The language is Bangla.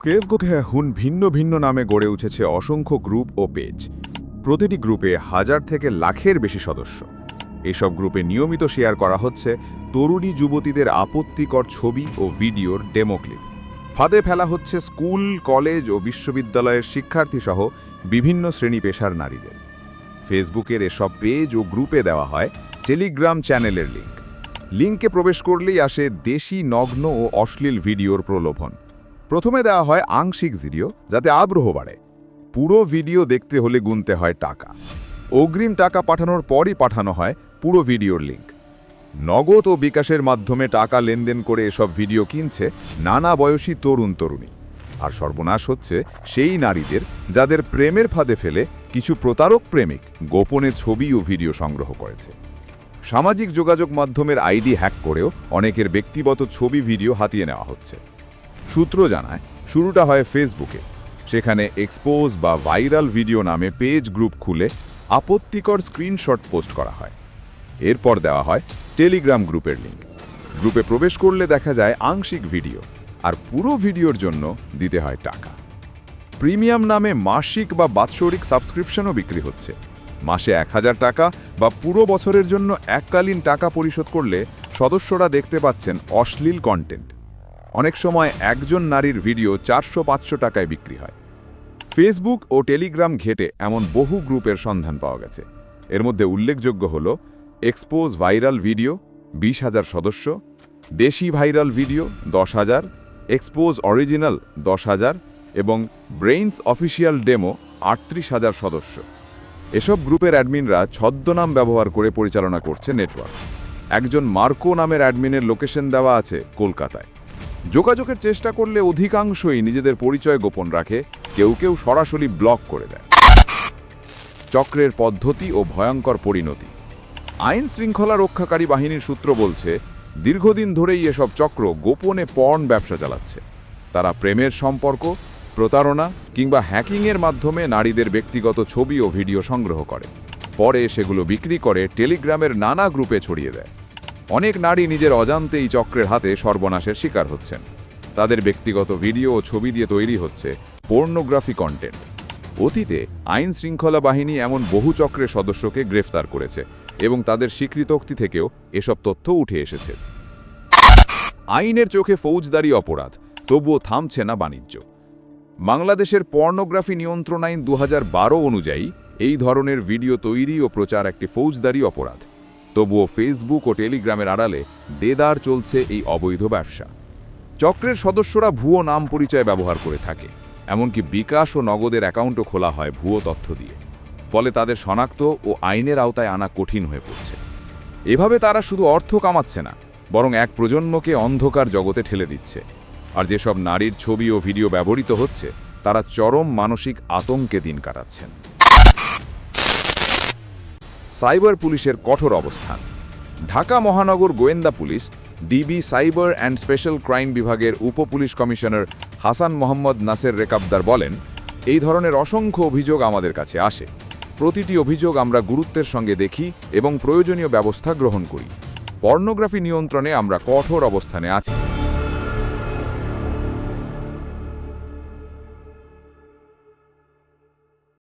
এখন ভিন্ন ভিন্ন নামে গড়ে উঠেছে অসংখ্য গ্রুপ ও পেজ। প্রতিটি গ্রুপে হাজার থেকে লাখের বেশি সদস্য। এসব গ্রুপে নিয়মিত শেয়ার করা হচ্ছে তরুণী যুবতীদের আপত্তিকর ছবি ও ভিডিওর ডেমো ক্লিপ। ফাঁদে ফেলা হচ্ছে স্কুল, কলেজ ও বিশ্ববিদ্যালয়ের শিক্ষার্থীসহ বিভিন্ন শ্রেণী পেশার নারীদের। ফেসবুকের এসব পেজ ও গ্রুপে দেওয়া হয় টেলিগ্রাম চ্যানেলের লিঙ্ক। লিঙ্কে প্রবেশ করলেই আসে দেশি নগ্ন ও অশ্লীল ভিডিওর প্রলোভন। প্রথমে দেওয়া হয় আংশিক ভিডিও, যাতে আগ্রহ বাড়ে। পুরো ভিডিও দেখতে হলে গুনতে হয় টাকা। অগ্রিম টাকা পাঠানোর পরই পাঠানো হয় পুরো ভিডিওর লিঙ্ক। নগদ ও বিকাশের মাধ্যমে টাকা লেনদেন করে এসব ভিডিও কিনছে নানা বয়সী তরুণী। আর সর্বনাশ হচ্ছে সেই নারীদের, যাদের প্রেমের ফাঁদে ফেলে কিছু প্রতারক প্রেমিক গোপনে ছবি ও ভিডিও সংগ্রহ করেছে। সামাজিক যোগাযোগ মাধ্যমের আইডি হ্যাক করেও অনেকের ব্যক্তিগত ছবি ভিডিও হাতিয়ে নেওয়া হচ্ছে। সূত্র জানায়, শুরুটা হয় ফেসবুকে। সেখানে এক্সপোজ বা ভাইরাল ভিডিও নামে পেজ গ্রুপ খুলে আপত্তিকর স্ক্রিনশট পোস্ট করা হয়। এরপর দেওয়া হয় টেলিগ্রাম গ্রুপের লিঙ্ক। গ্রুপে প্রবেশ করলে দেখা যায় আংশিক ভিডিও, আর পুরো ভিডিওর জন্য দিতে হয় টাকা। প্রিমিয়াম নামে মাসিক বা বাৎসরিক সাবস্ক্রিপশনও বিক্রি হচ্ছে। মাসে 1000 টাকা বা পুরো বছরের জন্য এককালীন টাকা পরিশোধ করলে সদস্যরা দেখতে পাচ্ছেন অশ্লীল কন্টেন্ট। অনেক সময় একজন নারীর ভিডিও 400-500 টাকায় বিক্রি হয়। ফেসবুক ও টেলিগ্রাম ঘেটে এমন বহু গ্রুপের সন্ধান পাওয়া গেছে। এর মধ্যে উল্লেখযোগ্য হল এক্সপোজ ভাইরাল ভিডিও 20,000 সদস্য, দেশি ভাইরাল ভিডিও 10,000, এক্সপোজ অরিজিনাল 10,000 এবং ব্রেইনস অফিসিয়াল ডেমো 38,000 সদস্য। এসব গ্রুপের অ্যাডমিনরা ছদ্মনাম ব্যবহার করে পরিচালনা করছে নেটওয়ার্ক। একজন মার্কো নামের অ্যাডমিনের লোকেশন দেওয়া আছে কলকাতায়। যোগাযোগের চেষ্টা করলে অধিকাংশই নিজেদের পরিচয় গোপন রাখে, কেউ কেউ সরাসরি ব্লক করে দেয়। চক্রের পদ্ধতি ও ভয়ঙ্কর পরিণতি। আইন শৃঙ্খলা রক্ষাকারী বাহিনীর সূত্র বলছে, দীর্ঘদিন ধরেই এসব চক্র গোপনে পর্ন ব্যবসা চালাচ্ছে। তারা প্রেমের সম্পর্ক, প্রতারণা কিংবা হ্যাকিংয়ের মাধ্যমে নারীদের ব্যক্তিগত ছবি ও ভিডিও সংগ্রহ করে। পরে সেগুলো বিক্রি করে টেলিগ্রামের নানা গ্রুপে ছড়িয়ে দেয়। অনেক নারী নিজের অজান্তে এই চক্রের হাতে সর্বনাশের শিকার হচ্ছেন। তাদের ব্যক্তিগত ভিডিও ও ছবি দিয়ে তৈরি হচ্ছে পর্নোগ্রাফি কন্টেন্ট। অতীতে আইন শৃঙ্খলা বাহিনী এমন বহু চক্রের সদস্যকে গ্রেফতার করেছে এবং তাদের স্বীকৃতোক্তি থেকেও এসব তথ্য উঠে এসেছে। আইনের চোখে ফৌজদারি অপরাধ, তবুও থামছে না বাণিজ্য। বাংলাদেশের পর্নোগ্রাফি নিয়ন্ত্রণ আইন 2012 অনুযায়ী এই ধরনের ভিডিও তৈরি ও প্রচার একটি ফৌজদারি অপরাধ। তবুও ফেসবুক ও টেলিগ্রামের আড়ালে দেদার চলছে এই অবৈধ ব্যবসা। চক্রের সদস্যরা ভুয়ো নাম পরিচয় ব্যবহার করে থাকে। এমনকি বিকাশ ও নগদের অ্যাকাউন্টও খোলা হয় ভুয়ো তথ্য দিয়ে। ফলে তাদের শনাক্ত ও আইনের আওতায় আনা কঠিন হয়ে পড়ছে। এভাবে তারা শুধু অর্থ কামাচ্ছে না, বরং এক প্রজন্মকে অন্ধকার জগতে ঠেলে দিচ্ছে। আর যেসব নারীর ছবি ও ভিডিও ব্যবহৃত হচ্ছে, তারা চরম মানসিক আতঙ্কে দিন কাটাচ্ছেন। সাইবার পুলিশের কঠোর অবস্থান। ঢাকা মহানগর গোয়েন্দা police DB cyber and special crime বিভাগের উপপুলিশ কমিশনার হাসান মোহাম্মদ নাসের রেকাবদার বলেন, এই ধরনের অসংখ্য অভিযোগ আমাদের কাছে আসে। প্রতিটি অভিযোগ আমরা গুরুত্বের সঙ্গে দেখি এবং প্রয়োজনীয় ব্যবস্থা গ্রহণ করি। পর্নোগ্রাফি নিয়ন্ত্রণে আমরা কঠোর অবস্থানে আছি।